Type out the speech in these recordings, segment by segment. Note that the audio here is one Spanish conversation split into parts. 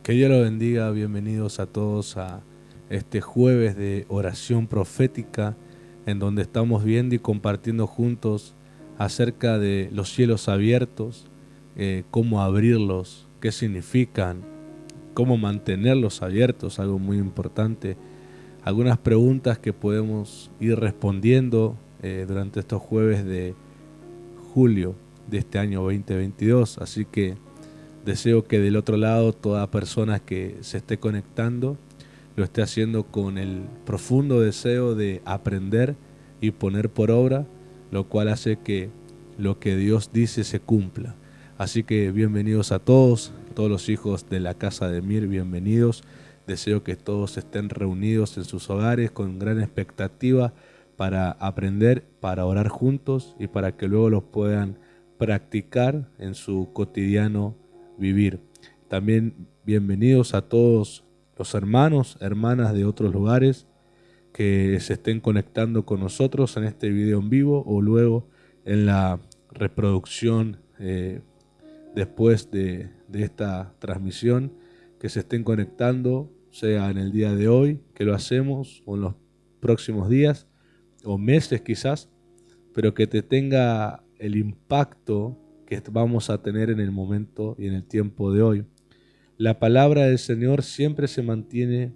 Que Dios los bendiga, bienvenidos a todos a este jueves de oración profética en donde estamos viendo y compartiendo juntos acerca de los cielos abiertos, cómo abrirlos, qué significan, cómo mantenerlos abiertos, algo muy importante, algunas preguntas que podemos ir respondiendo durante estos jueves de julio de este año 2022, así que deseo que del otro lado toda persona que se esté conectando lo esté haciendo con el profundo deseo de aprender y poner por obra, lo cual hace que lo que Dios dice se cumpla. Así que bienvenidos a todos los hijos de la casa de Mir, bienvenidos. Deseo que todos estén reunidos en sus hogares con gran expectativa para aprender, para orar juntos y para que luego los puedan practicar en su cotidiano vivir. También bienvenidos a todos los hermanos, hermanas de otros lugares que se estén conectando con nosotros en este video en vivo o luego en la reproducción después de esta transmisión, que se estén conectando, sea en el día de hoy, que lo hacemos, o en los próximos días o meses quizás, pero que te tenga el impacto que vamos a tener en el momento y en el tiempo de hoy. La palabra del Señor siempre se mantiene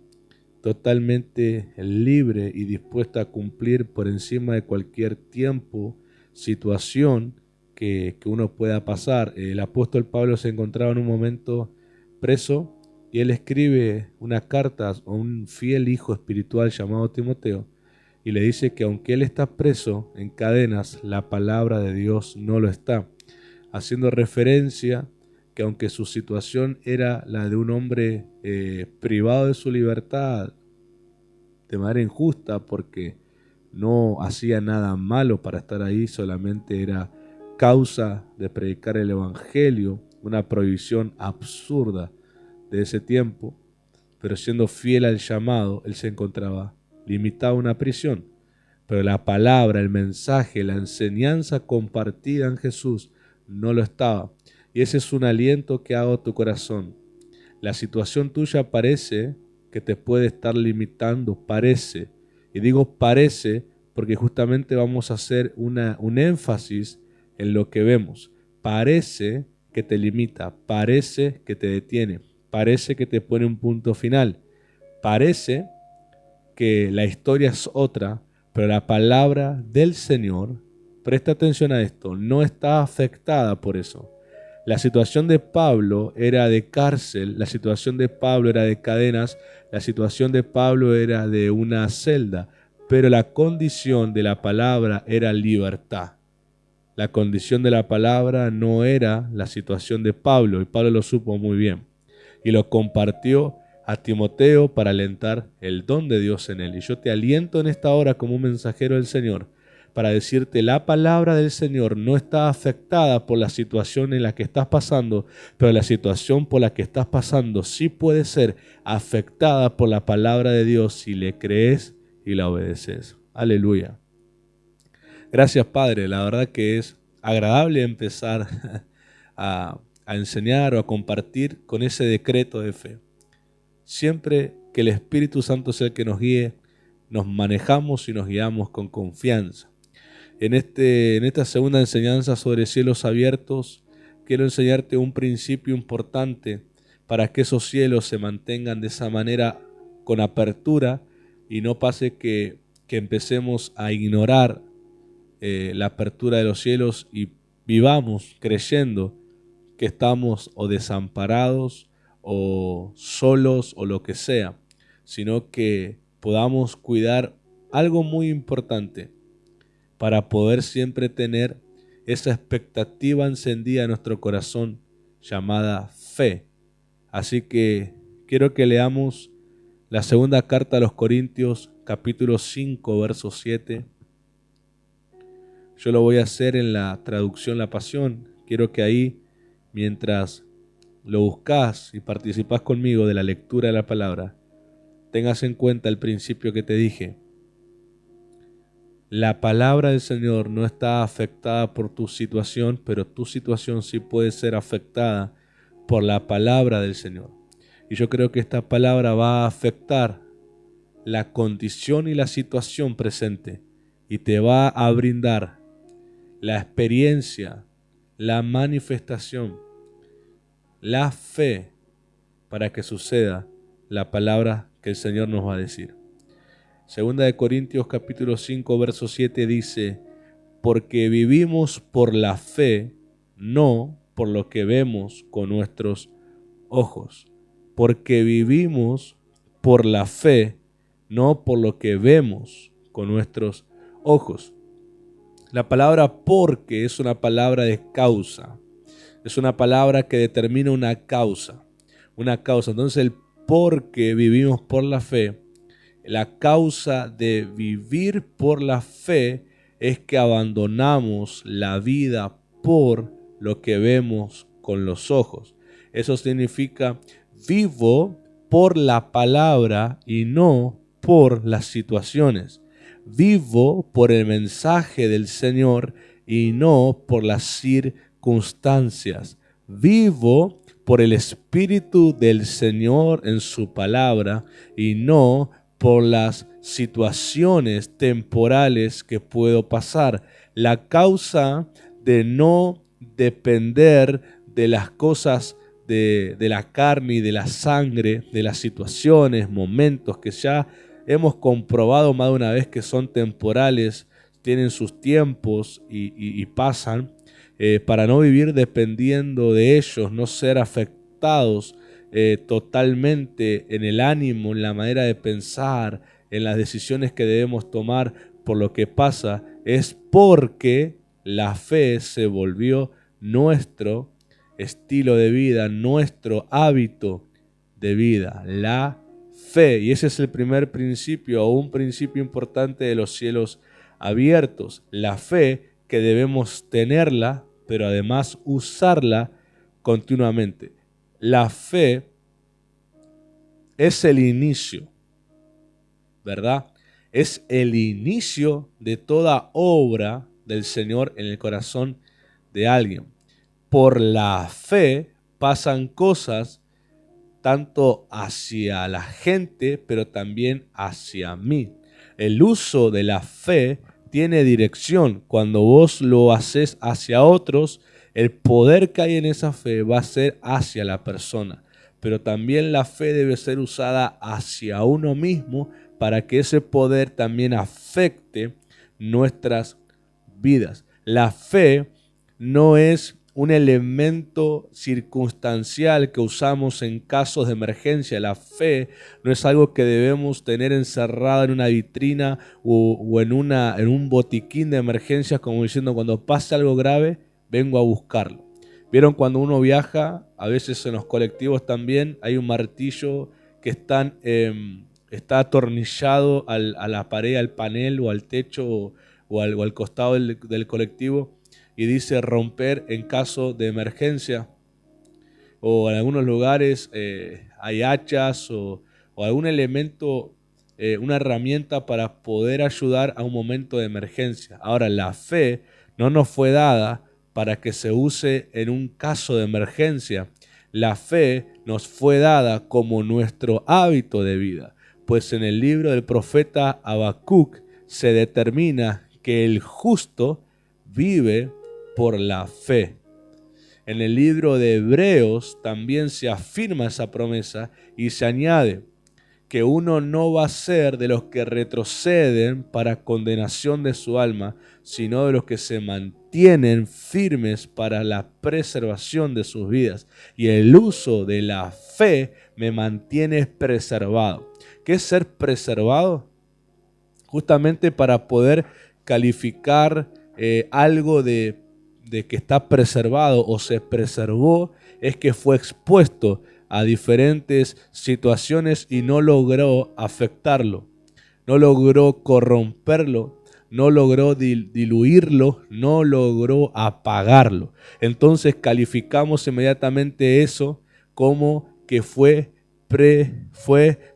totalmente libre y dispuesta a cumplir por encima de cualquier tiempo, situación que uno pueda pasar. El apóstol Pablo se encontraba en un momento preso y él escribe una carta a un fiel hijo espiritual llamado Timoteo y le dice que aunque él está preso en cadenas, la palabra de Dios no lo está, haciendo referencia que aunque su situación era la de un hombre privado de su libertad de manera injusta porque no hacía nada malo para estar ahí, solamente era causa de predicar el evangelio, una prohibición absurda de ese tiempo, pero siendo fiel al llamado, él se encontraba limitado a una prisión. Pero la palabra, el mensaje, la enseñanza compartida en Jesús no lo estaba. Y ese es un aliento que hago a tu corazón. La situación tuya parece que te puede estar limitando, parece. Y digo parece porque justamente vamos a hacer un énfasis en lo que vemos. Parece que te limita, parece que te detiene, parece que te pone un punto final, parece que la historia es otra, pero la palabra del Señor, presta atención a esto, no está afectada por eso. La situación de Pablo era de cárcel, la situación de Pablo era de cadenas, la situación de Pablo era de una celda, pero la condición de la palabra era libertad. La condición de la palabra no era la situación de Pablo, y Pablo lo supo muy bien, y lo compartió a Timoteo para alentar el don de Dios en él. Y yo te aliento en esta hora como un mensajero del Señor para decirte: la palabra del Señor no está afectada por la situación en la que estás pasando, pero la situación por la que estás pasando sí puede ser afectada por la palabra de Dios si le crees y la obedeces. Aleluya. Gracias, Padre. La verdad que es agradable empezar a enseñar o a compartir con ese decreto de fe. Siempre que el Espíritu Santo sea el que nos guíe, nos manejamos y nos guiamos con confianza. En esta segunda enseñanza sobre cielos abiertos, quiero enseñarte un principio importante para que esos cielos se mantengan de esa manera con apertura y no pase que empecemos a ignorar la apertura de los cielos y vivamos creyendo que estamos o desamparados o solos o lo que sea, sino que podamos cuidar algo muy importante para poder siempre tener esa expectativa encendida en nuestro corazón llamada fe. Así que quiero que leamos la segunda carta a los Corintios, capítulo 5, verso 7. Yo lo voy a hacer en la traducción La Pasión. Quiero que ahí, mientras lo buscas y participás conmigo de la lectura de la palabra, tengas en cuenta el principio que te dije. La palabra del Señor no está afectada por tu situación, pero tu situación sí puede ser afectada por la palabra del Señor. Y yo creo que esta palabra va a afectar la condición y la situación presente y te va a brindar la experiencia, la manifestación, la fe para que suceda la palabra que el Señor nos va a decir. Segunda de Corintios capítulo 5 verso 7 dice: porque vivimos por la fe, no por lo que vemos con nuestros ojos. Porque vivimos por la fe, no por lo que vemos con nuestros ojos. La palabra porque es una palabra de causa. Es una palabra que determina una causa. Una causa. Entonces el porque vivimos por la fe, la causa de vivir por la fe es que abandonamos la vida por lo que vemos con los ojos. Eso significa vivo por la palabra y no por las situaciones. Vivo por el mensaje del Señor y no por las circunstancias. Vivo por el Espíritu del Señor en su palabra y no por las situaciones temporales que puedo pasar. La causa de no depender de las cosas de la carne y de la sangre, de las situaciones, momentos que ya hemos comprobado más de una vez que son temporales, tienen sus tiempos y pasan, para no vivir dependiendo de ellos, no ser afectados totalmente en el ánimo, en la manera de pensar, en las decisiones que debemos tomar por lo que pasa, es porque la fe se volvió nuestro estilo de vida, nuestro hábito de vida, la fe. Y ese es el primer principio o un principio importante de los cielos abiertos, la fe, que debemos tenerla, pero además usarla continuamente. La fe es el inicio, ¿verdad? Es el inicio de toda obra del Señor en el corazón de alguien. Por la fe pasan cosas tanto hacia la gente, pero también hacia mí. El uso de la fe tiene dirección. Cuando vos lo haces hacia otros, el poder que hay en esa fe va a ser hacia la persona. Pero también la fe debe ser usada hacia uno mismo para que ese poder también afecte nuestras vidas. La fe no es un elemento circunstancial que usamos en casos de emergencia. La fe no es algo que debemos tener encerrada en una vitrina o en un botiquín de emergencias, como diciendo, cuando pase algo grave, vengo a buscarlo. ¿Vieron cuando uno viaja? A veces en los colectivos también hay un martillo que está atornillado a la pared, al panel o al techo o al costado del colectivo, y dice romper en caso de emergencia. O en algunos lugares hay hachas o algún elemento, una herramienta para poder ayudar a un momento de emergencia. Ahora, la fe no nos fue dada para que se use en un caso de emergencia. La fe nos fue dada como nuestro hábito de vida, pues en el libro del profeta Habacuc se determina que el justo vive por la fe. En el libro de Hebreos también se afirma esa promesa y se añade que uno no va a ser de los que retroceden para condenación de su alma, sino de los que se mantienen firmes para la preservación de sus vidas. Y el uso de la fe me mantiene preservado. ¿Qué es ser preservado? Justamente para poder calificar algo de que está preservado o se preservó, es que fue expuesto a diferentes situaciones y no logró afectarlo, no logró corromperlo, no logró diluirlo, no logró apagarlo. Entonces calificamos inmediatamente eso como que fue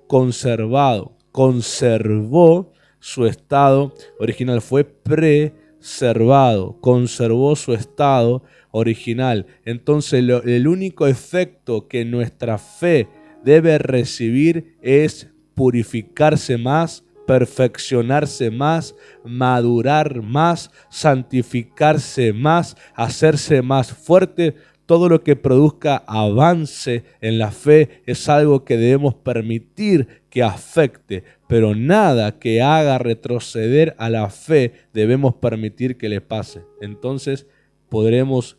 conservado, conservó su estado original, fue preservado, conservó su estado original. Entonces el único efecto que nuestra fe debe recibir es purificarse más, perfeccionarse más, madurar más, santificarse más, hacerse más fuerte. Todo lo que produzca avance en la fe es algo que debemos permitir que afecte, pero nada que haga retroceder a la fe debemos permitir que le pase. Entonces podremos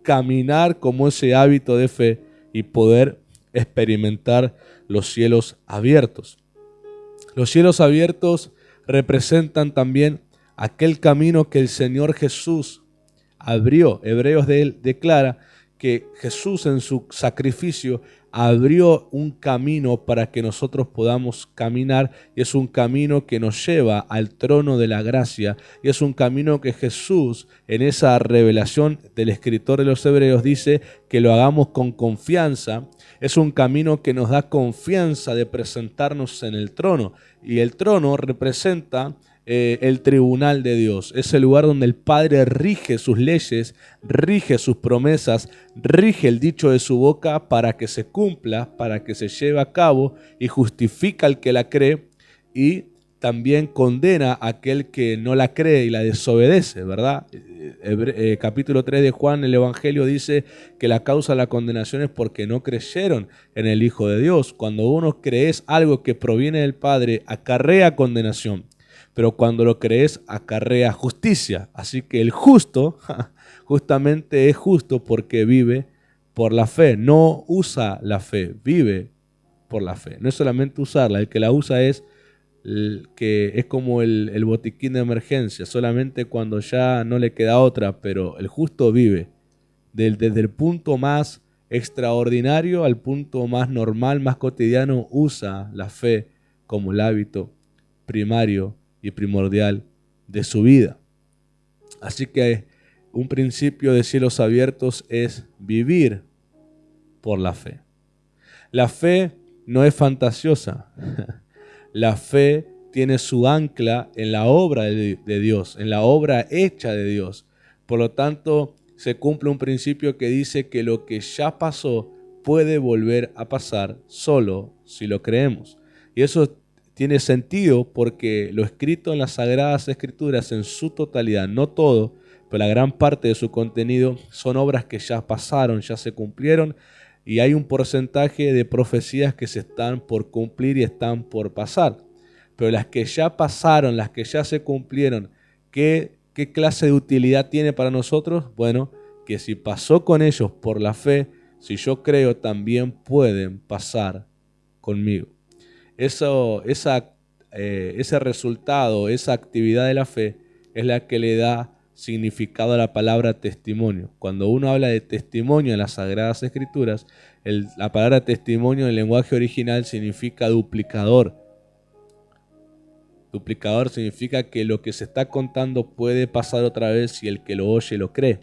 caminar como ese hábito de fe y poder experimentar los cielos abiertos. Los cielos abiertos representan también aquel camino que el Señor Jesús abrió. Hebreos declara que Jesús en su sacrificio abrió un camino para que nosotros podamos caminar, y es un camino que nos lleva al trono de la gracia, y es un camino que Jesús en esa revelación del escritor de los Hebreos dice que lo hagamos con confianza. Es un camino que nos da confianza de presentarnos en el trono, y el trono representa el tribunal de Dios. Es el lugar donde el Padre rige sus leyes, rige sus promesas, rige el dicho de su boca para que se cumpla, para que se lleve a cabo, y justifica al que la cree y también condena a aquel que no la cree y la desobedece, ¿verdad? Capítulo 3 de Juan, el Evangelio dice que la causa de la condenación es porque no creyeron en el Hijo de Dios. Cuando uno crees algo que proviene del Padre, acarrea condenación, pero cuando lo crees, acarrea justicia. Así que el justo, justamente es justo porque vive por la fe. No usa la fe, vive por la fe. No es solamente usarla, el que la usa es como el botiquín de emergencia, solamente cuando ya no le queda otra, pero el justo vive desde el punto más extraordinario al punto más normal, más cotidiano, usa la fe como el hábito primario y primordial de su vida. Así que un principio de cielos abiertos es vivir por la fe. La fe no es fantasiosa. La fe tiene su ancla en la obra de Dios, en la obra hecha de Dios. Por lo tanto, se cumple un principio que dice que lo que ya pasó puede volver a pasar solo si lo creemos. Y eso tiene sentido porque lo escrito en las Sagradas Escrituras en su totalidad, no todo, pero la gran parte de su contenido son obras que ya pasaron, ya se cumplieron, y hay un porcentaje de profecías que se están por cumplir y están por pasar. Pero las que ya pasaron, las que ya se cumplieron, ¿qué clase de utilidad tiene para nosotros? Bueno, que si pasó con ellos por la fe, si yo creo, también pueden pasar conmigo. Ese resultado, esa actividad de la fe es la que le da significado a la palabra testimonio. Cuando uno habla de testimonio en las Sagradas Escrituras, la palabra testimonio en el lenguaje original significa duplicador. Duplicador significa que lo que se está contando puede pasar otra vez si el que lo oye lo cree.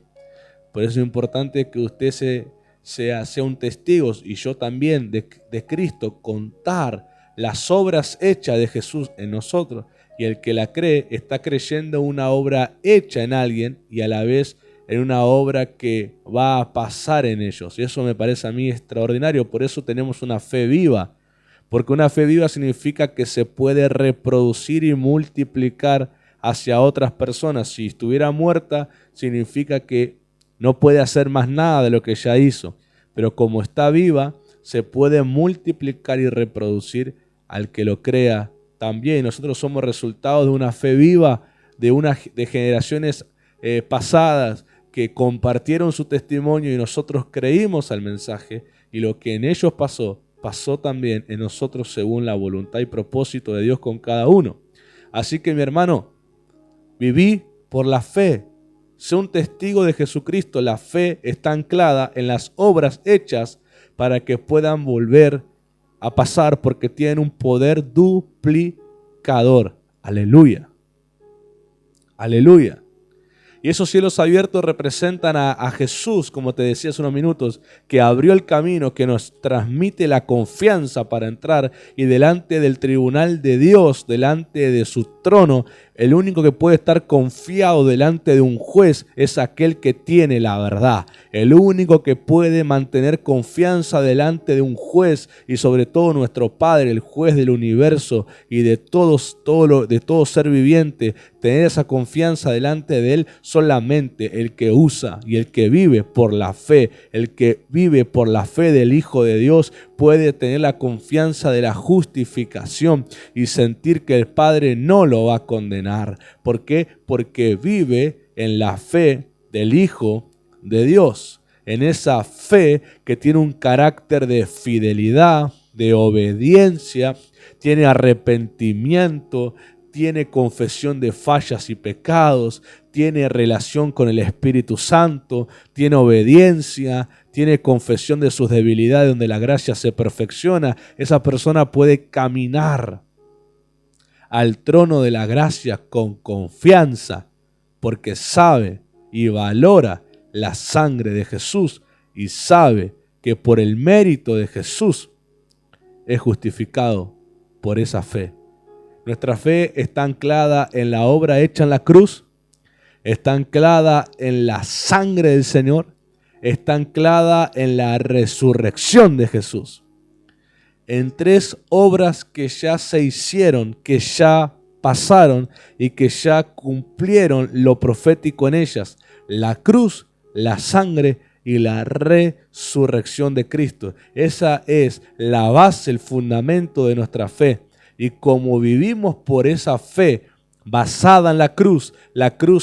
Por eso es importante que usted sea un testigo, y yo también, de Cristo, contar las obras hechas de Jesús en nosotros, y el que la cree está creyendo una obra hecha en alguien y a la vez en una obra que va a pasar en ellos. Y eso me parece a mí extraordinario. Por eso tenemos una fe viva, porque una fe viva significa que se puede reproducir y multiplicar hacia otras personas. Si estuviera muerta, significa que no puede hacer más nada de lo que ya hizo, pero como está viva, se puede multiplicar y reproducir al que lo crea también. Nosotros somos resultados de una fe viva, de generaciones pasadas que compartieron su testimonio y nosotros creímos al mensaje, y lo que en ellos pasó también en nosotros según la voluntad y propósito de Dios con cada uno. Así que, mi hermano, viví por la fe. Sé un testigo de Jesucristo. La fe está anclada en las obras hechas para que puedan volver a pasar, porque tienen un poder duplicador. Aleluya. Aleluya. Y esos cielos abiertos representan a Jesús, como te decía hace unos minutos, que abrió el camino, que nos transmite la confianza para entrar, y delante del tribunal de Dios, delante de su trono, el único que puede estar confiado delante de un juez es aquel que tiene la verdad. El único que puede mantener confianza delante de un juez, y sobre todo nuestro Padre, el juez del universo y de todo ser viviente, tener esa confianza delante de Él, solamente el que usa y el que vive por la fe, el que vive por la fe del Hijo de Dios, puede tener la confianza de la justificación y sentir que el Padre no lo va a condenar. ¿Por qué? Porque vive en la fe del Hijo de Dios, en esa fe que tiene un carácter de fidelidad, de obediencia, tiene arrepentimiento, tiene confesión de fallas y pecados, tiene relación con el Espíritu Santo, tiene obediencia, tiene confesión de sus debilidades donde la gracia se perfecciona. Esa persona puede caminar al trono de la gracia con confianza porque sabe y valora la sangre de Jesús y sabe que por el mérito de Jesús es justificado por esa fe. Nuestra fe está anclada en la obra hecha en la cruz, está anclada en la sangre del Señor, está anclada en la resurrección de Jesús. En tres obras que ya se hicieron, que ya pasaron y que ya cumplieron lo profético en ellas: la cruz, la sangre y la resurrección de Cristo. Esa es la base, el fundamento de nuestra fe. Y como vivimos por esa fe basada en la cruz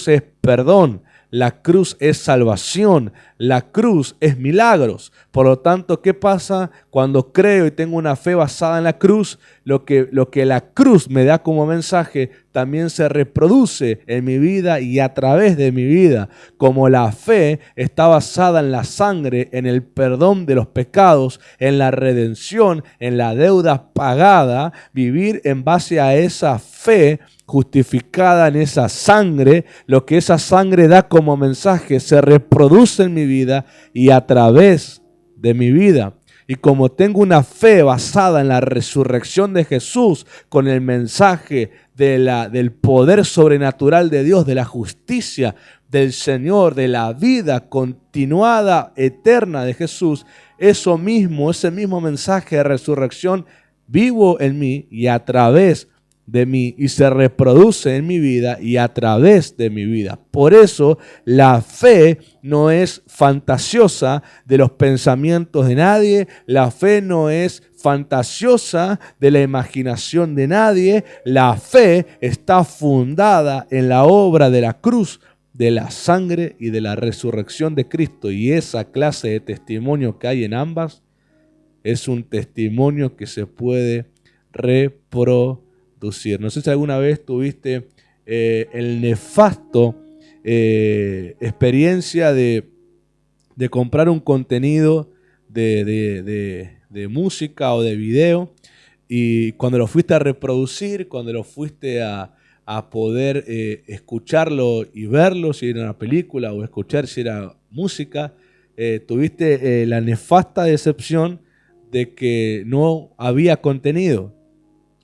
es perdón, la cruz es salvación, la cruz es milagros. Por lo tanto, ¿qué pasa cuando creo y tengo una fe basada en la cruz? Lo que la cruz me da como mensaje también se reproduce en mi vida y a través de mi vida. Como la fe está basada en la sangre, en el perdón de los pecados, en la redención, en la deuda pagada, vivir en base a esa fe justificada en esa sangre, lo que esa sangre da como mensaje se reproduce en mi vida y a través de mi vida. Y como tengo una fe basada en la resurrección de Jesús, con el mensaje del poder sobrenatural de Dios, de la justicia del Señor, de la vida continuada, eterna de Jesús, ese mismo mensaje de resurrección vivo en mí y a través de mí, y se reproduce en mi vida y a través de mi vida. Por eso la fe no es fantasiosa de los pensamientos de nadie, la fe no es fantasiosa de la imaginación de nadie, la fe está fundada en la obra de la cruz, de la sangre y de la resurrección de Cristo, y esa clase de testimonio que hay en ambas es un testimonio que se puede reproducir. No sé si alguna vez tuviste el nefasto experiencia de comprar un contenido de música o de video, y cuando lo fuiste a reproducir, cuando lo fuiste a poder escucharlo y verlo, si era una película, o escuchar si era música, tuviste la nefasta decepción de que no había contenido,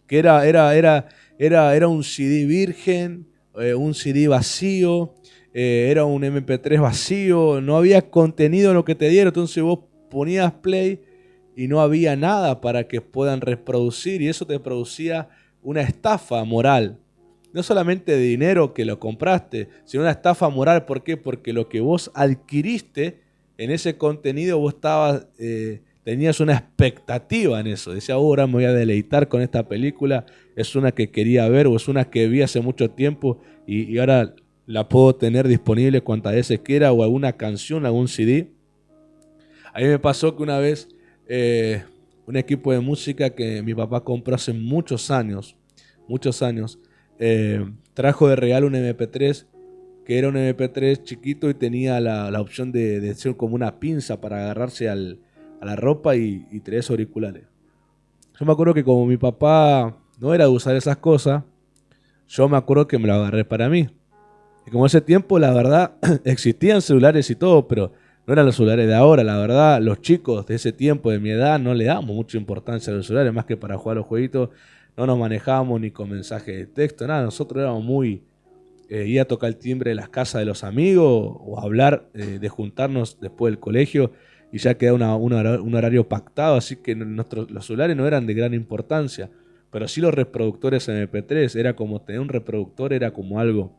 que era un CD virgen, un CD vacío, era un MP3 vacío, no había contenido en lo que te dieron. Entonces vos ponías play y no había nada para que puedan reproducir, y eso te producía una estafa moral. No solamente de dinero que lo compraste, sino una estafa moral. ¿Por qué? Porque lo que vos adquiriste en ese contenido, vos tenías una expectativa en eso. Decía, ahora me voy a deleitar con esta película, es una que quería ver o es una que vi hace mucho tiempo y ahora la puedo tener disponible cuantas veces quiera, o alguna canción, algún CD. A mí me pasó que una vez un equipo de música que mi papá compró hace muchos años, trajo de regalo un MP3, que era un MP3 chiquito y tenía la opción de ser como una pinza para agarrarse a la ropa y 3 auriculares. Yo me acuerdo que como mi papá no era de usar esas cosas, yo me acuerdo que me lo agarré para mí. Y como ese tiempo, la verdad, existían celulares y todo, pero no eran los celulares de ahora. La verdad, los chicos de ese tiempo, de mi edad, no le damos mucha importancia a los celulares, más que para jugar los jueguitos. No nos manejábamos ni con mensajes de texto, nada. Nosotros éramos muy ir a tocar el timbre de las casas de los amigos o hablar de juntarnos después del colegio y ya queda un horario pactado, así que los celulares no eran de gran importancia, pero sí los reproductores MP3, era como tener un reproductor, era como algo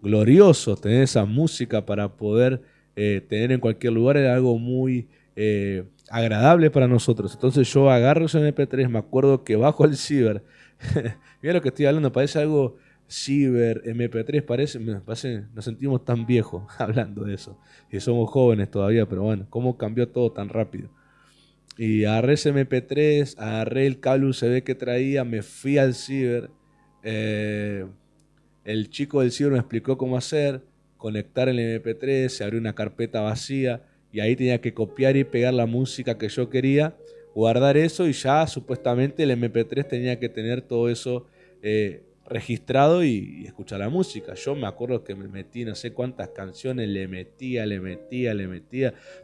glorioso, tener esa música para poder tener en cualquier lugar, era algo muy agradable para nosotros. Entonces yo agarro ese MP3, me acuerdo que bajo el ciber, mira lo que estoy hablando, parece algo ciber, MP3, parece, nos sentimos tan viejos hablando de eso, y somos jóvenes todavía, pero bueno, cómo cambió todo tan rápido. Y agarré ese MP3, agarré el cable USB que traía, me fui al ciber, el chico del ciber me explicó cómo hacer, conectar el MP3, se abrió una carpeta vacía y ahí tenía que copiar y pegar la música que yo quería, guardar eso y ya supuestamente el MP3 tenía que tener todo eso registrado y escuchar la música. Yo me acuerdo que me metí no sé cuántas canciones, le metía,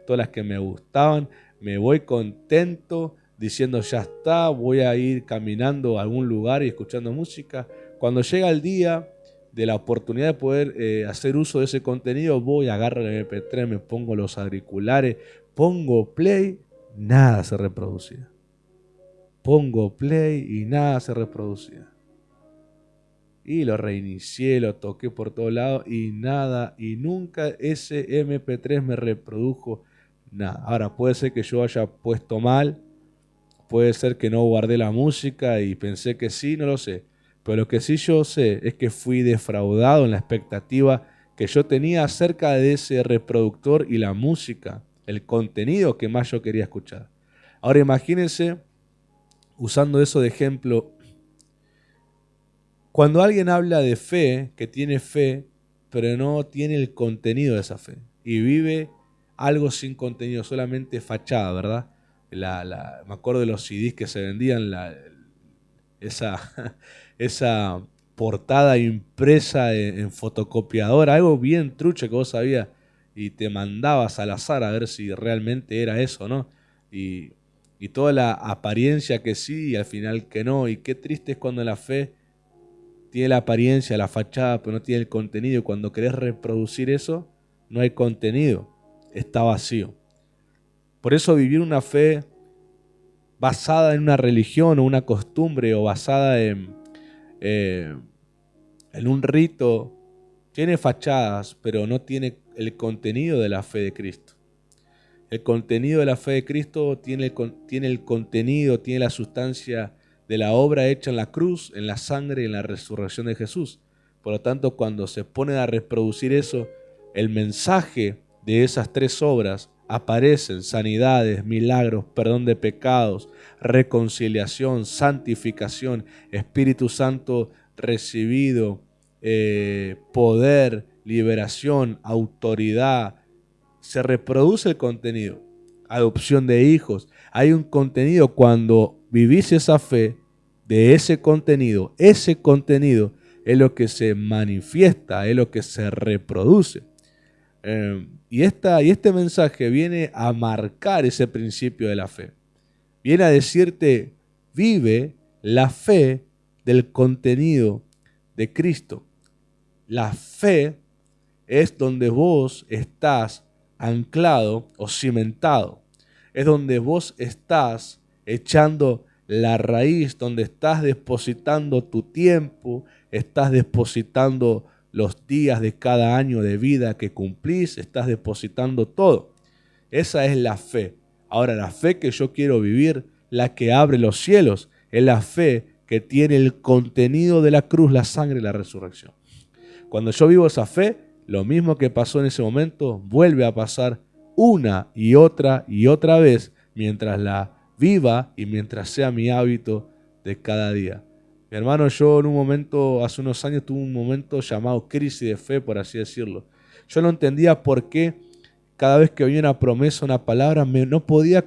todas las que me gustaban, me voy contento diciendo ya está, voy a ir caminando a algún lugar y escuchando música. Cuando llega el día de la oportunidad de poder hacer uso de ese contenido, voy, agarro el MP3, me pongo los auriculares, pongo play, nada se reproducía. Pongo play y nada se reproducía. Y lo reinicié, lo toqué por todos lados y nada, y nunca ese MP3 me reprodujo nada. Ahora, puede ser que yo haya puesto mal, puede ser que no guardé la música y pensé que sí, no lo sé. Pero lo que sí yo sé es que fui defraudado en la expectativa que yo tenía acerca de ese reproductor y la música, el contenido que más yo quería escuchar. Ahora imagínense, usando eso de ejemplo, cuando alguien habla de fe, que tiene fe, pero no tiene el contenido de esa fe, y vive algo sin contenido, solamente fachada, ¿verdad? Me acuerdo de los CDs que se vendían, esa portada impresa en fotocopiadora, algo bien trucho que vos sabías, y te mandabas al azar a ver si realmente era eso, ¿no? Y toda la apariencia que sí y al final que no, y qué triste es cuando la fe tiene la apariencia, la fachada, pero no tiene el contenido. Cuando querés reproducir eso, no hay contenido, está vacío. Por eso vivir una fe basada en una religión o una costumbre o basada en un rito, tiene fachadas, pero no tiene el contenido de la fe de Cristo. El contenido de la fe de Cristo tiene el contenido, tiene la sustancia de la obra hecha en la cruz, en la sangre y en la resurrección de Jesús. Por lo tanto, cuando se ponen a reproducir eso, el mensaje de esas tres obras aparecen: sanidades, milagros, perdón de pecados, reconciliación, santificación, Espíritu Santo recibido, poder, liberación, autoridad. Se reproduce el contenido, adopción de hijos. Hay un contenido. Cuando vivís esa fe de ese contenido es lo que se manifiesta, es lo que se reproduce. Y este mensaje viene a marcar ese principio de la fe. Viene a decirte, vive la fe del contenido de Cristo. La fe es donde vos estás anclado o cimentado. Es donde vos estás echando la raíz, donde estás depositando tu tiempo, estás depositando los días de cada año de vida que cumplís, estás depositando todo. Esa es la fe. Ahora, la fe que yo quiero vivir, la que abre los cielos, es la fe que tiene el contenido de la cruz, la sangre y la resurrección. Cuando yo vivo esa fe, lo mismo que pasó en ese momento vuelve a pasar una y otra vez mientras la viva y mientras sea mi hábito de cada día. Mi hermano, yo en un momento, hace unos años, tuve un momento llamado crisis de fe, por así decirlo. Yo no entendía por qué cada vez que oía una promesa, una palabra, no podía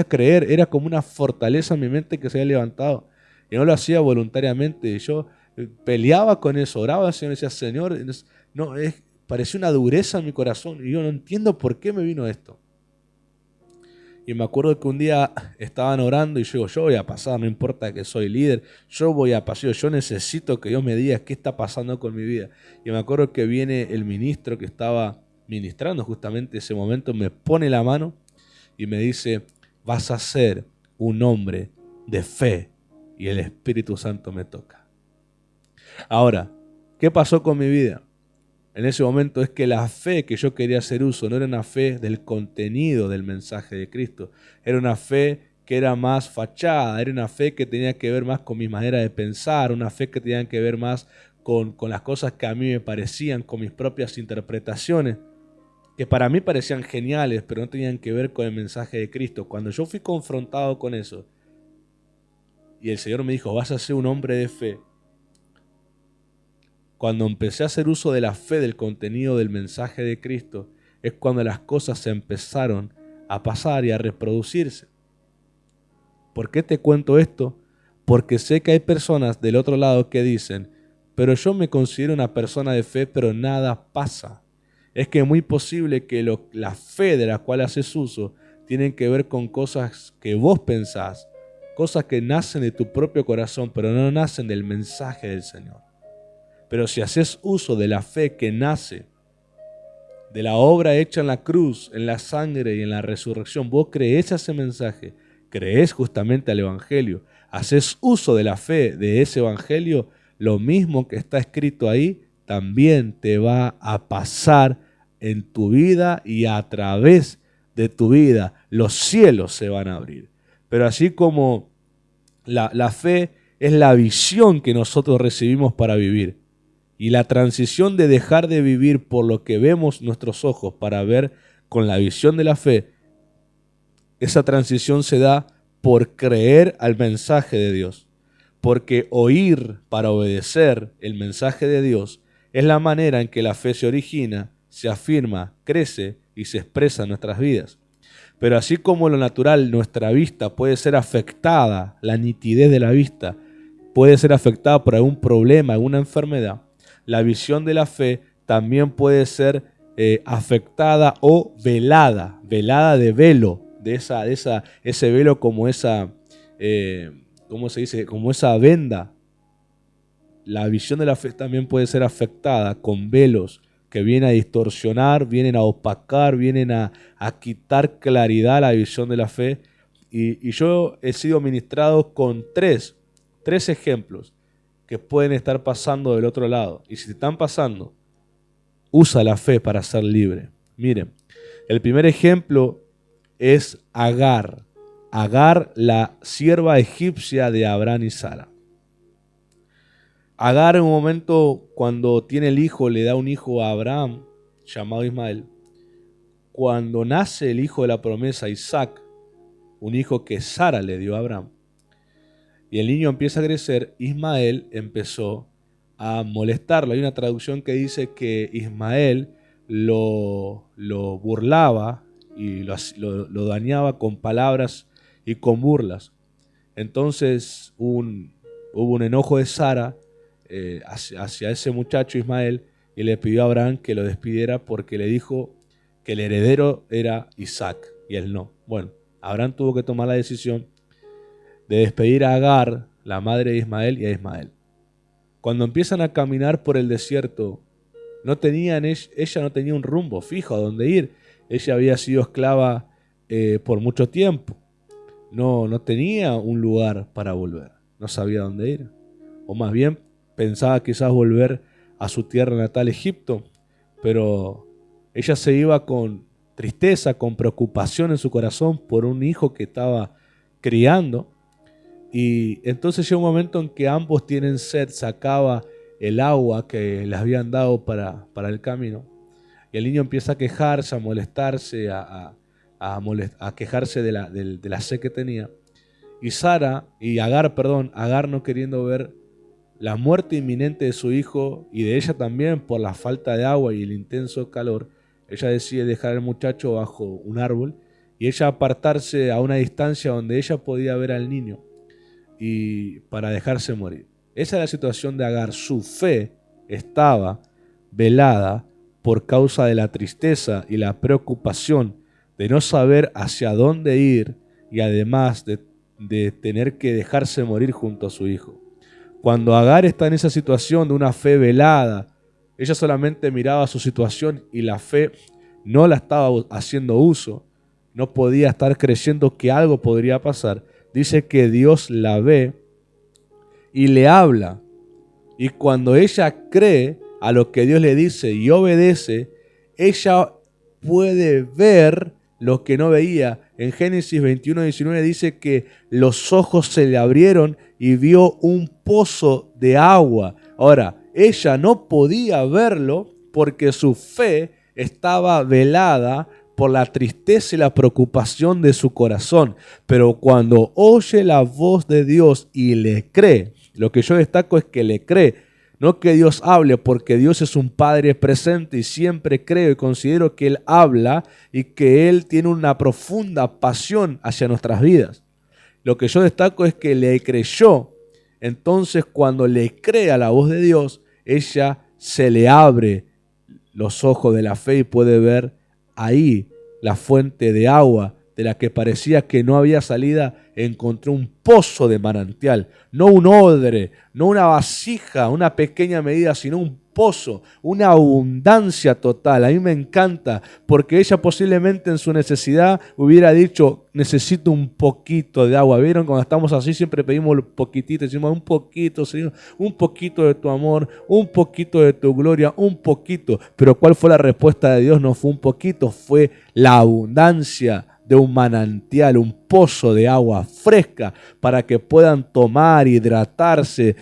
creer. Era como una fortaleza en mi mente que se había levantado. Y no lo hacía voluntariamente. Yo peleaba con eso, oraba al Señor y decía, Señor, no, pareció una dureza en mi corazón y yo no entiendo por qué me vino esto. Y me acuerdo que un día estaban orando y yo digo, yo voy a pasar, no importa que soy líder, yo voy a pasar, yo necesito que Dios me diga qué está pasando con mi vida. Y me acuerdo que viene el ministro que estaba ministrando justamente ese momento, me pone la mano y me dice, vas a ser un hombre de fe. Y el Espíritu Santo me toca. Ahora, ¿qué pasó con mi vida? En ese momento es que la fe que yo quería hacer uso no era una fe del contenido del mensaje de Cristo, era una fe que era más fachada, era una fe que tenía que ver más con mi manera de pensar, una fe que tenía que ver más con las cosas que a mí me parecían, con mis propias interpretaciones, que para mí parecían geniales, pero no tenían que ver con el mensaje de Cristo. Cuando yo fui confrontado con eso, y el Señor me dijo, vas a ser un hombre de fe, cuando empecé a hacer uso de la fe del contenido del mensaje de Cristo, es cuando las cosas se empezaron a pasar y a reproducirse. ¿Por qué te cuento esto? Porque sé que hay personas del otro lado que dicen, pero yo me considero una persona de fe, pero nada pasa. Es que es muy posible que la fe de la cual haces uso tienen que ver con cosas que vos pensás, cosas que nacen de tu propio corazón, pero no nacen del mensaje del Señor. Pero si haces uso de la fe que nace de la obra hecha en la cruz, en la sangre y en la resurrección, vos creés ese mensaje, creés justamente al Evangelio, haces uso de la fe de ese Evangelio, lo mismo que está escrito ahí, también te va a pasar en tu vida y a través de tu vida los cielos se van a abrir. Pero así como la fe es la visión que nosotros recibimos para vivir, y la transición de dejar de vivir por lo que vemos nuestros ojos para ver con la visión de la fe, esa transición se da por creer al mensaje de Dios. Porque oír para obedecer el mensaje de Dios es la manera en que la fe se origina, se afirma, crece y se expresa en nuestras vidas. Pero así como lo natural, nuestra vista puede ser afectada, la nitidez de la vista puede ser afectada por algún problema, alguna enfermedad, la visión de la fe también puede ser afectada o velada de velo, ese velo como esa, ¿cómo se dice? Como esa venda. La visión de la fe también puede ser afectada con velos que vienen a distorsionar, vienen a opacar, vienen a quitar claridad a la visión de la fe. Y yo he sido ministrado con tres ejemplos que pueden estar pasando del otro lado. Y si te están pasando, usa la fe para ser libre. Miren, el primer ejemplo es Agar. Agar, la sierva egipcia de Abraham y Sara. Agar en un momento cuando tiene el hijo, le da un hijo a Abraham, llamado Ismael. Cuando nace el hijo de la promesa, Isaac, un hijo que Sara le dio a Abraham, y el niño empieza a crecer, Ismael empezó a molestarlo. Hay una traducción que dice que Ismael lo burlaba y lo dañaba con palabras y con burlas. Entonces hubo un enojo de Sara hacia ese muchacho Ismael y le pidió a Abraham que lo despidiera porque le dijo que el heredero era Isaac y él no. Bueno, Abraham tuvo que tomar la decisión de despedir a Agar, la madre de Ismael, y a Ismael. Cuando empiezan a caminar por el desierto, ella no tenía un rumbo fijo a dónde ir. Ella había sido esclava por mucho tiempo. No tenía un lugar para volver. No sabía dónde ir. O más bien pensaba quizás volver a su tierra natal, Egipto. Pero ella se iba con tristeza, con preocupación en su corazón por un hijo que estaba criando. Y entonces llega un momento en que ambos tienen sed, se acaba el agua que les habían dado para el camino. Y el niño empieza a quejarse, a molestarse, a quejarse de la sed que tenía. Y Agar no queriendo ver la muerte inminente de su hijo y de ella también por la falta de agua y el intenso calor, ella decide dejar al muchacho bajo un árbol y ella apartarse a una distancia donde ella podía ver al niño y para dejarse morir. Esa es la situación de Agar. Su fe estaba velada por causa de la tristeza y la preocupación de no saber hacia dónde ir y además de tener que dejarse morir junto a su hijo. Cuando Agar está en esa situación de una fe velada, ella solamente miraba su situación y la fe no la estaba haciendo uso, no podía estar creyendo que algo podría pasar. Dice que Dios la ve y le habla. Y cuando ella cree a lo que Dios le dice y obedece, ella puede ver lo que no veía. En Génesis 21:19 dice que los ojos se le abrieron y vio un pozo de agua. Ahora, ella no podía verlo porque su fe estaba velada por la tristeza y la preocupación de su corazón. Pero cuando oye la voz de Dios y le cree, lo que yo destaco es que le cree, no que Dios hable, porque Dios es un Padre presente y siempre creo y considero que Él habla y que Él tiene una profunda pasión hacia nuestras vidas. Lo que yo destaco es que le creyó. Entonces, cuando le cree a la voz de Dios, ella se le abre los ojos de la fe y puede ver ahí la fuente de agua de la que parecía que no había salida. Encontró un pozo de manantial, no un odre, no una vasija, una pequeña medida, sino un pozo, una abundancia total. A mí me encanta porque ella posiblemente en su necesidad hubiera dicho, necesito un poquito de agua. ¿Vieron? Cuando estamos así siempre pedimos poquitito, decimos un poquito, Señor, un poquito de tu amor, un poquito de tu gloria, un poquito. Pero ¿cuál fue la respuesta de Dios? No fue un poquito, fue la abundancia de un manantial, un pozo de agua fresca para que puedan tomar, hidratarse,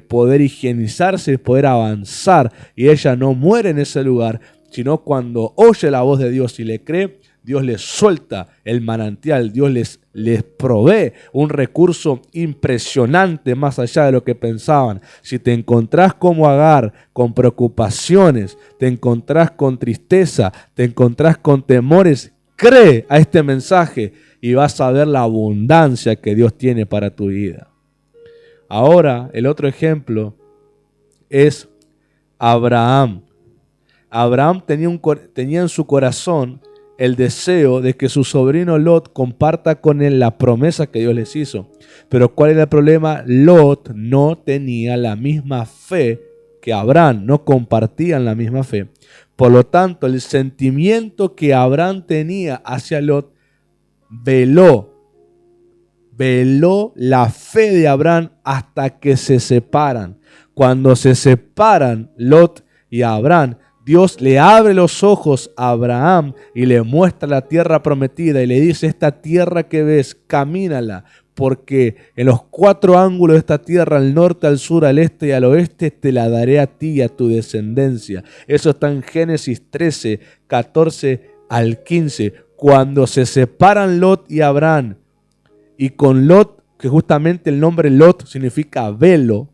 poder higienizarse y poder avanzar. Y ella no muere en ese lugar, sino cuando oye la voz de Dios y le cree, Dios les suelta el manantial, Dios les provee un recurso impresionante más allá de lo que pensaban. Si te encontrás como Agar, con preocupaciones, te encontrás con tristeza, te encontrás con temores, cree a este mensaje y vas a ver la abundancia que Dios tiene para tu vida. Ahora, el otro ejemplo es Abraham. Abraham tenía en su corazón el deseo de que su sobrino Lot comparta con él la promesa que Dios les hizo. Pero ¿cuál era el problema? Lot no tenía la misma fe que Abraham, no compartían la misma fe. Por lo tanto, el sentimiento que Abraham tenía hacia Lot veló la fe de Abraham hasta que se separan. Cuando se separan Lot y Abraham, Dios le abre los ojos a Abraham y le muestra la tierra prometida y le dice, esta tierra que ves, camínala, porque en los 4 ángulos de esta tierra, al norte, al sur, al este y al oeste, te la daré a ti y a tu descendencia. Eso está en Génesis 13, 14 al 15. Cuando se separan Lot y Abraham, y con Lot, que justamente el nombre Lot significa velo,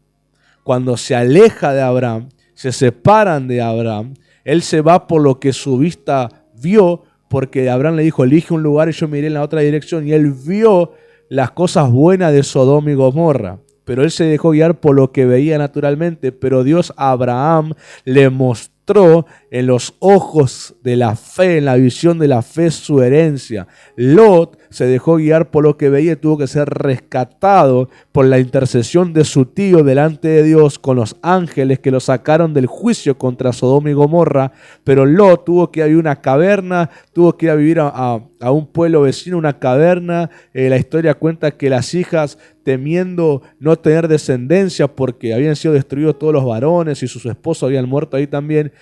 cuando se aleja de Abraham, se separan de Abraham, él se va por lo que su vista vio, porque Abraham le dijo, elige un lugar y yo miré en la otra dirección, y él vio las cosas buenas de Sodoma y Gomorra, pero él se dejó guiar por lo que veía naturalmente. Pero Dios a Abraham le mostró en los ojos de la fe, en la visión de la fe, su herencia. Lot se dejó guiar por lo que veía y tuvo que ser rescatado por la intercesión de su tío delante de Dios con los ángeles que lo sacaron del juicio contra Sodoma y Gomorra. Pero Lot tuvo que ir a vivir una caverna, tuvo que ir a vivir a un pueblo vecino, una caverna. La historia cuenta que las hijas, temiendo no tener descendencia porque habían sido destruidos todos los varones y sus esposos habían muerto ahí también,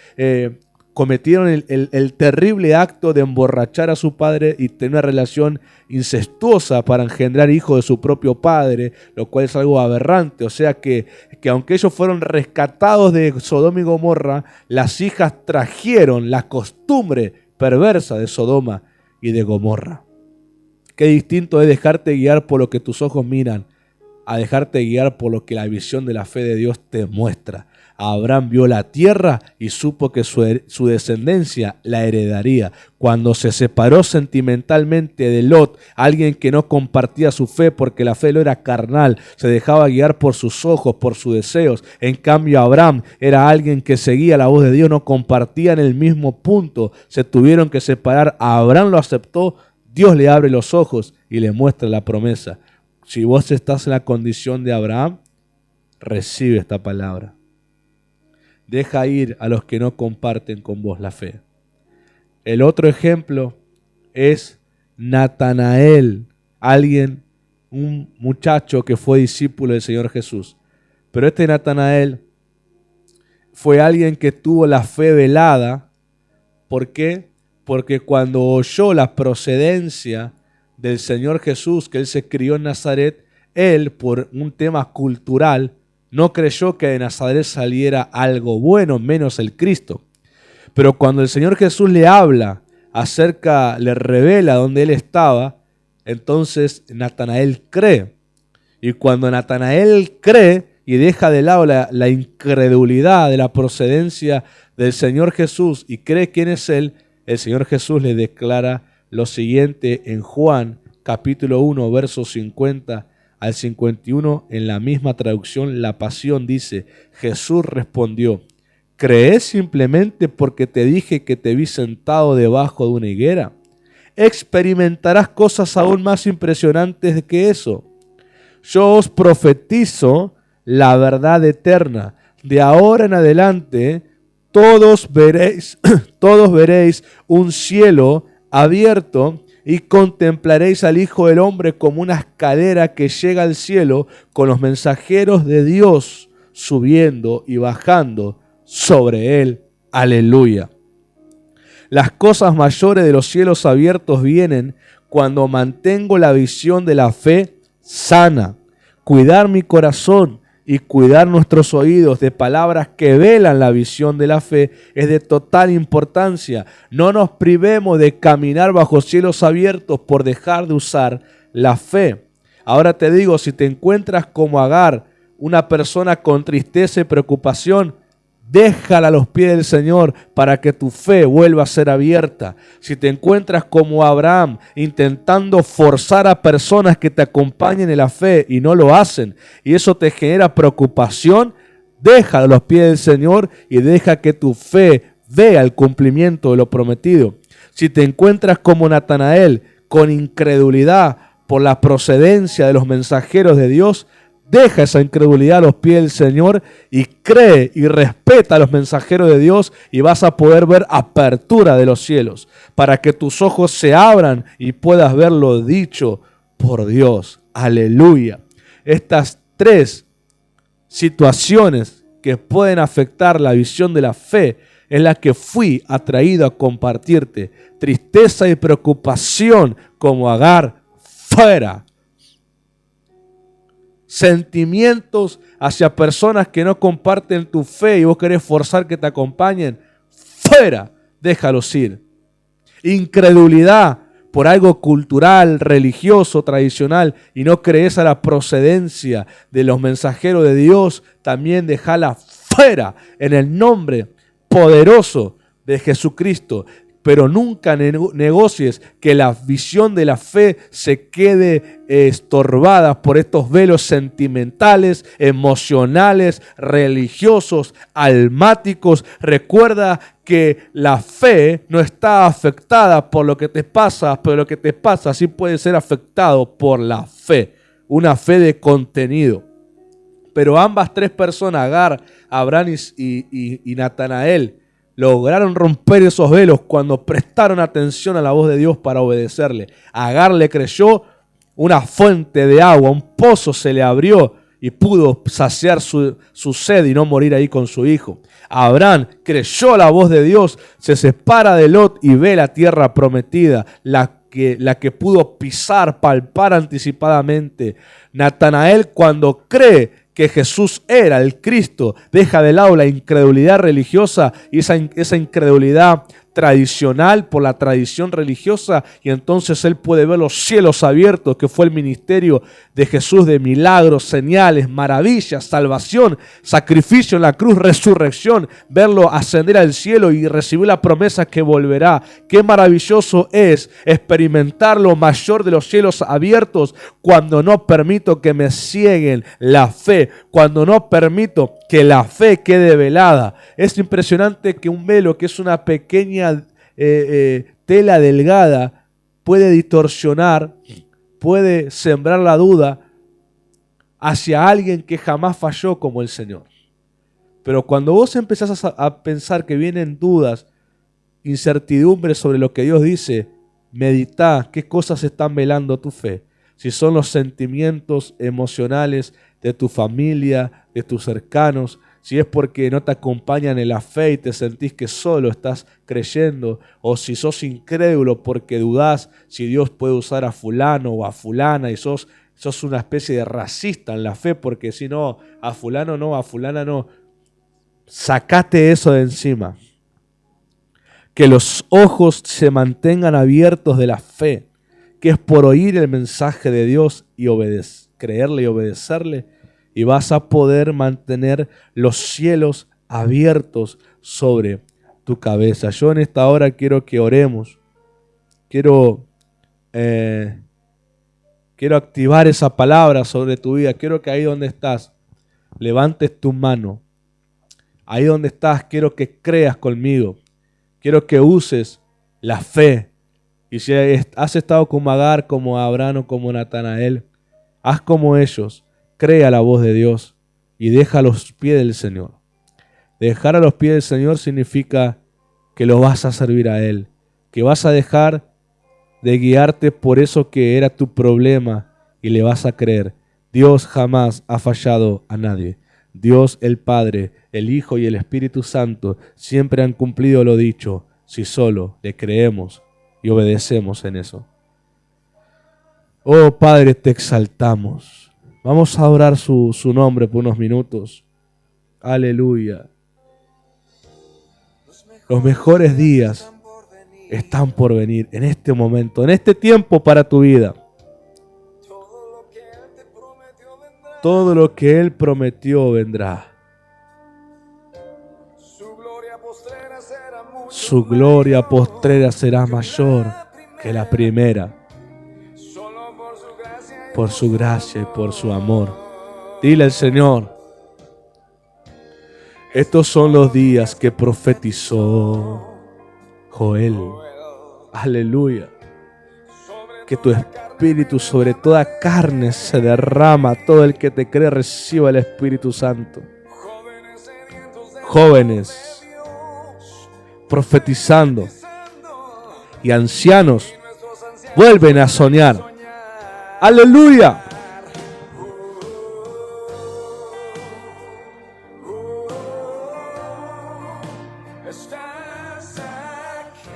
cometieron el terrible acto de emborrachar a su padre y tener una relación incestuosa para engendrar hijos de su propio padre, lo cual es algo aberrante. O sea que aunque ellos fueron rescatados de Sodoma y Gomorra, las hijas trajeron la costumbre perversa de Sodoma y de Gomorra. Qué distinto es dejarte guiar por lo que tus ojos miran a dejarte guiar por lo que la visión de la fe de Dios te muestra. Abraham vio la tierra y supo que su descendencia la heredaría. Cuando se separó sentimentalmente de Lot, alguien que no compartía su fe porque la fe lo era carnal, se dejaba guiar por sus ojos, por sus deseos. En cambio, Abraham era alguien que seguía la voz de Dios, no compartían el mismo punto. Se tuvieron que separar. Abraham lo aceptó, Dios le abre los ojos y le muestra la promesa. Si vos estás en la condición de Abraham, recibe esta palabra. Deja ir a los que no comparten con vos la fe. El otro ejemplo es Natanael, un muchacho que fue discípulo del Señor Jesús. Pero este Natanael fue alguien que tuvo la fe velada. ¿Por qué? Porque cuando oyó la procedencia del Señor Jesús, que él se crió en Nazaret, él, por un tema cultural, no creyó que de Nazaret saliera algo bueno, menos el Cristo. Pero cuando el Señor Jesús le habla le revela dónde él estaba, entonces Natanael cree. Y cuando Natanael cree y deja de lado la incredulidad de la procedencia del Señor Jesús y cree quién es él, el Señor Jesús le declara lo siguiente en Juan capítulo 1, versos 50 al 51, en la misma traducción, La Pasión, dice: Jesús respondió: ¿crees simplemente porque te dije que te vi sentado debajo de una higuera? Experimentarás cosas aún más impresionantes que eso. Yo os profetizo la verdad eterna. De ahora en adelante todos veréis un cielo abierto y contemplaréis al Hijo del Hombre como una escalera que llega al cielo, con los mensajeros de Dios subiendo y bajando sobre él. Aleluya. Las cosas mayores de los cielos abiertos vienen cuando mantengo la visión de la fe sana. Cuidar mi corazón y cuidar nuestros oídos de palabras que velan la visión de la fe es de total importancia. No nos privemos de caminar bajo cielos abiertos por dejar de usar la fe. Ahora te digo, si te encuentras como Agar, una persona con tristeza y preocupación, déjala a los pies del Señor para que tu fe vuelva a ser abierta. Si te encuentras como Abraham, intentando forzar a personas que te acompañen en la fe y no lo hacen, y eso te genera preocupación, déjala a los pies del Señor y deja que tu fe vea el cumplimiento de lo prometido. Si te encuentras como Natanael, con incredulidad por la procedencia de los mensajeros de Dios, deja esa incredulidad a los pies del Señor y cree y respeta a los mensajeros de Dios, y vas a poder ver apertura de los cielos para que tus ojos se abran y puedas ver lo dicho por Dios. Aleluya. Estas tres situaciones que pueden afectar la visión de la fe es la que fui atraído a compartirte. Tristeza y preocupación como Agar, fuera. Sentimientos hacia personas que no comparten tu fe y vos querés forzar que te acompañen, fuera, déjalos ir. Incredulidad por algo cultural, religioso, tradicional, y no crees a la procedencia de los mensajeros de Dios, también déjala fuera en el nombre poderoso de Jesucristo. Pero nunca negocies que la visión de la fe se quede estorbada por estos velos sentimentales, emocionales, religiosos, almáticos. Recuerda que la fe no está afectada por lo que te pasa, pero lo que te pasa sí puede ser afectado por la fe, una fe de contenido. Pero ambas tres personas, Agar, Abraham y Natanael, lograron romper esos velos cuando prestaron atención a la voz de Dios para obedecerle. Agar le creyó, una fuente de agua, un pozo se le abrió y pudo saciar su sed y no morir ahí con su hijo. Abraham creyó la voz de Dios, se separa de Lot y ve la tierra prometida, la que pudo pisar, palpar anticipadamente. Natanael, cuando cree que Jesús era el Cristo, deja de lado la incredulidad religiosa, y esa incredulidad tradicional, por la tradición religiosa, y entonces él puede ver los cielos abiertos, que fue el ministerio de Jesús de milagros, señales, maravillas, salvación, sacrificio en la cruz, resurrección, verlo ascender al cielo y recibir la promesa que volverá. Qué maravilloso es experimentar lo mayor de los cielos abiertos cuando no permito que me cieguen la fe, cuando no permito que la fe quede velada. Es impresionante que un velo, que es una pequeña tela delgada, puede distorsionar, puede sembrar la duda hacia alguien que jamás falló como el Señor. Pero cuando vos empezás a pensar que vienen dudas, incertidumbres sobre lo que Dios dice, meditá qué cosas están velando tu fe. Si son los sentimientos emocionales de tu familia, de tus cercanos, si es porque no te acompañan en la fe y te sentís que solo estás creyendo, o si sos incrédulo porque dudás si Dios puede usar a fulano o a fulana y sos una especie de racista en la fe porque si no, a fulano no, a fulana no. Sacate eso de encima. Que los ojos se mantengan abiertos de la fe, que es por oír el mensaje de Dios y creerle y obedecerle, y vas a poder mantener los cielos abiertos sobre tu cabeza. Yo en esta hora quiero que oremos. Quiero activar esa palabra sobre tu vida. Quiero que ahí donde estás, levantes tu mano. Ahí donde estás, quiero que creas conmigo. Quiero que uses la fe. Y si has estado como Agar, como Abraham o como Natanael, haz como ellos. Crea la voz de Dios y deja a los pies del Señor. Dejar a los pies del Señor significa que lo vas a servir a Él, que vas a dejar de guiarte por eso que era tu problema y le vas a creer. Dios jamás ha fallado a nadie. Dios el Padre, el Hijo y el Espíritu Santo siempre han cumplido lo dicho, si solo le creemos y obedecemos en eso. Oh Padre, te exaltamos. Vamos a adorar su nombre por unos minutos. Aleluya. Los mejores días están por venir en este momento, en este tiempo para tu vida. Todo lo que Él prometió vendrá. Su gloria postrera será mayor que la primera. Por su gracia y por su amor. Dile al Señor, estos son los días que profetizó Joel. Aleluya. Que tu espíritu sobre toda carne se derrama. Todo el que te cree reciba el Espíritu Santo. Jóvenes profetizando y ancianos vuelven a soñar. ¡Aleluya! Estás aquí.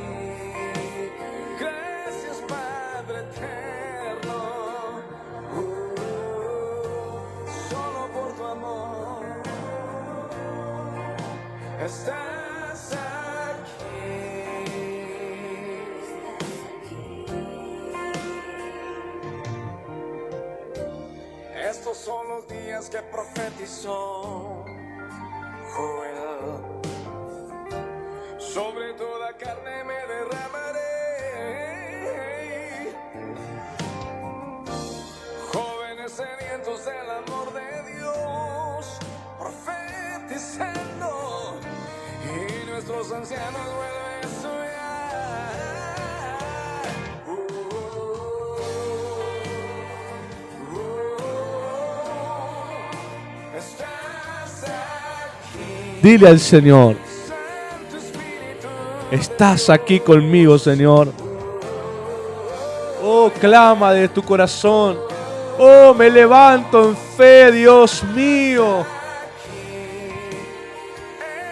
Gracias, Padre eterno. Solo por tu amor. Estás aquí. Estos son los días que profetizó Joel. Sobre toda carne me derramaré. Jóvenes sedientos del amor de Dios, profetizando, y nuestros ancianos vuelven a soñar. Estás aquí. Dile al Señor, estás aquí conmigo, Señor. Oh, clama de tu corazón. Oh, me levanto en fe, Dios mío.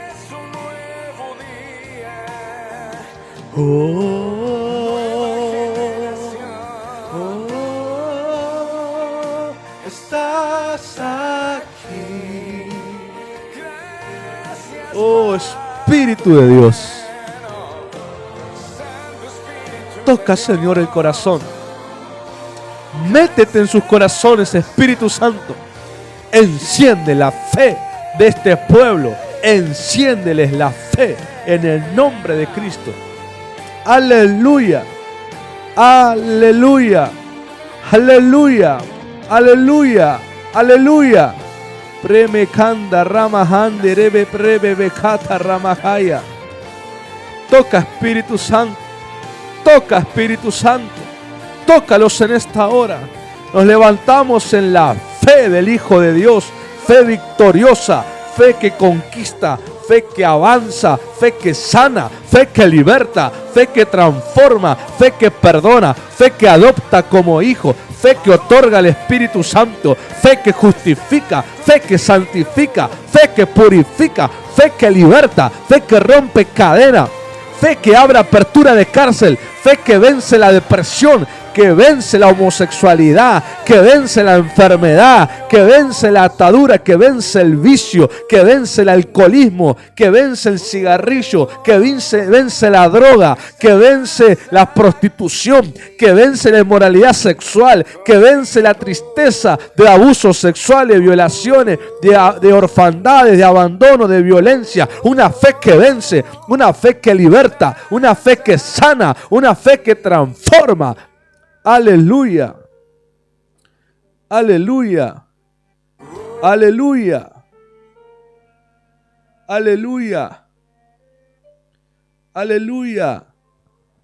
Es un nuevo día. Estás aquí. Oh, Espíritu de Dios. Toca, Señor, el corazón. Métete en sus corazones, Espíritu Santo. Enciende la fe de este pueblo. Enciéndeles la fe en el nombre de Cristo. Aleluya. Aleluya. Aleluya. Aleluya. Aleluya. Preme kanda ramahande rebe prebe bekata ramahaya. Toca, Espíritu Santo. Toca, Espíritu Santo. Tócalos en esta hora. Nos levantamos en la fe del Hijo de Dios. Fe victoriosa. Fe que conquista. Fe que avanza. Fe que sana. Fe que liberta. Fe que transforma. Fe que perdona. Fe que adopta como hijo. Fe que otorga el Espíritu Santo. Fe que justifica. Fe que santifica. Fe que purifica. Fe que liberta. Fe que rompe cadena. Fe que abre apertura de cárcel. Fe que vence la depresión, que vence la homosexualidad, que vence la enfermedad, que vence la atadura, que vence el vicio, que vence el alcoholismo, que vence el cigarrillo, que vence la droga, que vence la prostitución, que vence la inmoralidad sexual, que vence la tristeza de abusos sexuales, violaciones, de orfandades, de abandono, de violencia. Una fe que vence, una fe que liberta, una fe que sana, una fe que transforma. Aleluya. Aleluya. Aleluya. Aleluya. Aleluya.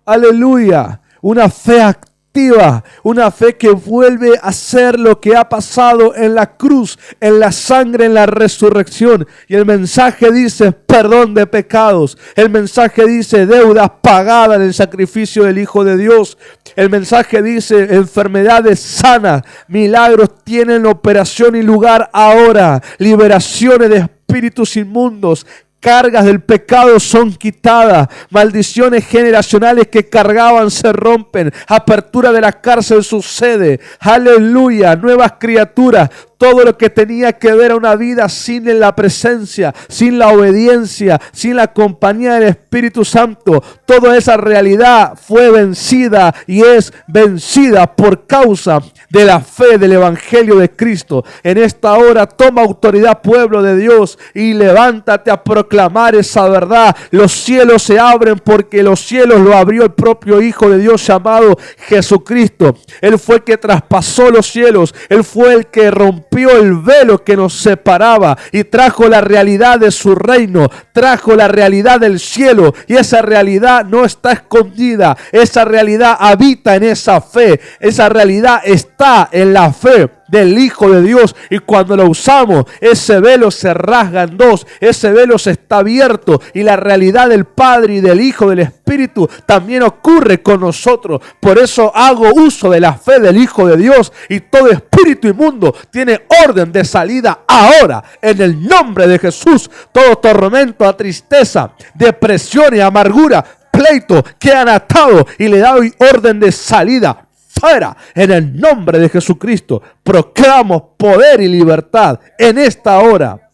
Aleluya. Una fe activa, una fe que vuelve a ser lo que ha pasado en la cruz, en la sangre, en la resurrección. Y el mensaje dice perdón de pecados. El mensaje dice deudas pagadas en el sacrificio del Hijo de Dios. El mensaje dice enfermedades sanas, milagros tienen operación y lugar ahora, liberaciones de espíritus inmundos, cargas del pecado son quitadas, maldiciones generacionales que cargaban se rompen, apertura de la cárcel sucede, aleluya, nuevas criaturas. Todo lo que tenía que ver a una vida sin la presencia, sin la obediencia, sin la compañía del Espíritu Santo, toda esa realidad fue vencida y es vencida por causa de la fe del Evangelio de Cristo. En esta hora toma autoridad, pueblo de Dios, y levántate a proclamar esa verdad. Los cielos se abren porque los cielos lo abrió el propio Hijo de Dios llamado Jesucristo. Él fue el que traspasó los cielos. Él fue el que rompió el velo que nos separaba y trajo la realidad de su reino, trajo la realidad del cielo, y esa realidad no está escondida, esa realidad habita en esa fe, esa realidad está en la fe del Hijo de Dios, y cuando lo usamos, ese velo se rasga en dos, ese velo se está abierto, y la realidad del Padre y del Hijo del Espíritu también ocurre con nosotros. Por eso hago uso de la fe del Hijo de Dios, y todo espíritu inmundo tiene orden de salida ahora, en el nombre de Jesús. Todo tormento, tristeza, depresión y amargura, pleito, quedan atados y le doy orden de salida fuera, en el nombre de Jesucristo. Proclamo poder y libertad en esta hora.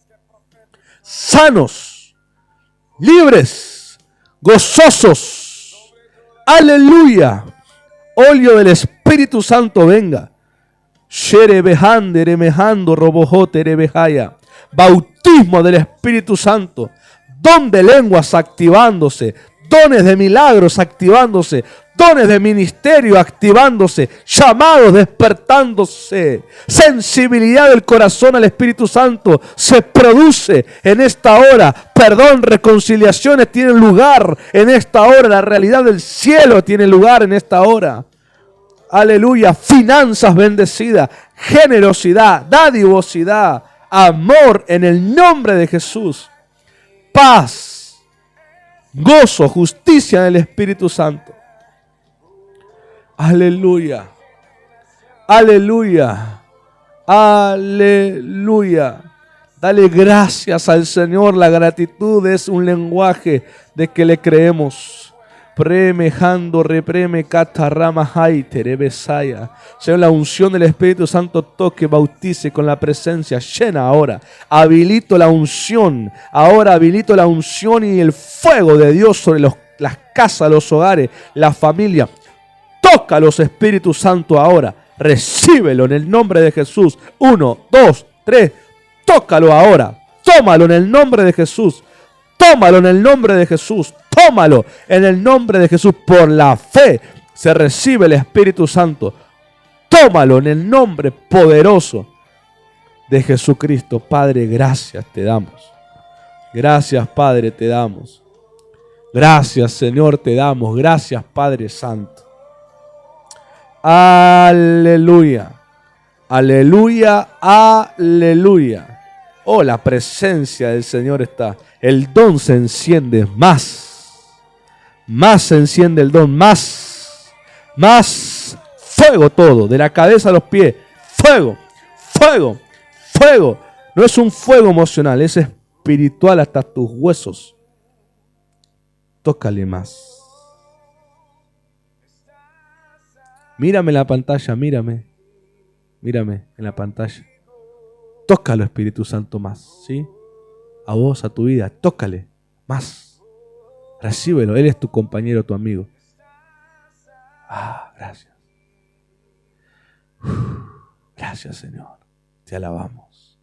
Sanos, libres, gozosos. Aleluya. Óleo del Espíritu Santo venga. Bautismo del Espíritu Santo. Don de lenguas activándose. Dones de milagros activándose. Dones de ministerio activándose, llamados despertándose, sensibilidad del corazón al Espíritu Santo se produce en esta hora. Perdón, reconciliaciones tienen lugar en esta hora. La realidad del cielo tiene lugar en esta hora. Aleluya. Finanzas bendecidas, generosidad, dadivosidad, amor en el nombre de Jesús. Paz, gozo, justicia en el Espíritu Santo. Aleluya, aleluya, aleluya. Dale gracias al Señor. La gratitud es un lenguaje de que le creemos. Premejando repreme catarrama haitere besaya. Señor, la unción del Espíritu Santo toque, bautice con la presencia llena ahora. Habilito la unción. Ahora habilito la unción y el fuego de Dios sobre las casas, los hogares, la familia. Tócalos, Espíritu Santo, ahora. Recíbelo en el nombre de Jesús. 1, 2, 3. Tócalo ahora. Tómalo en el nombre de Jesús. Tómalo en el nombre de Jesús. Tómalo en el nombre de Jesús. Por la fe se recibe el Espíritu Santo. Tómalo en el nombre poderoso de Jesucristo. Padre, gracias te damos. Gracias, Padre, te damos. Gracias, Señor, te damos. Gracias, Padre Santo. Aleluya. Aleluya, aleluya. Oh, la presencia del Señor está. El don se enciende más. Más se enciende el don. Más. Fuego todo. De la cabeza a los pies. Fuego. Fuego. Fuego. No es un fuego emocional. Es espiritual hasta tus huesos. Tócale más. Mírame en la pantalla. Mírame en la pantalla. Tócalo, Espíritu Santo, más, ¿sí? A vos, a tu vida, tócale más. Recíbelo, Él es tu compañero, tu amigo. Gracias. Gracias, Señor. Te alabamos.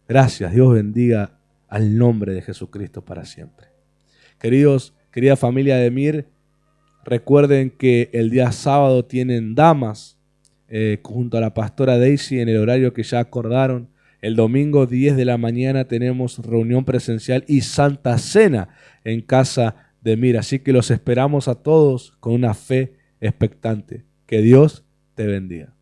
Gracias, Dios bendiga al nombre de Jesucristo para siempre. Querida familia de Mir, recuerden que el día sábado tienen damas junto a la pastora Daisy en el horario que ya acordaron. El domingo 10 de la mañana tenemos reunión presencial y Santa Cena en casa de Mir. Así que los esperamos a todos con una fe expectante. Que Dios te bendiga.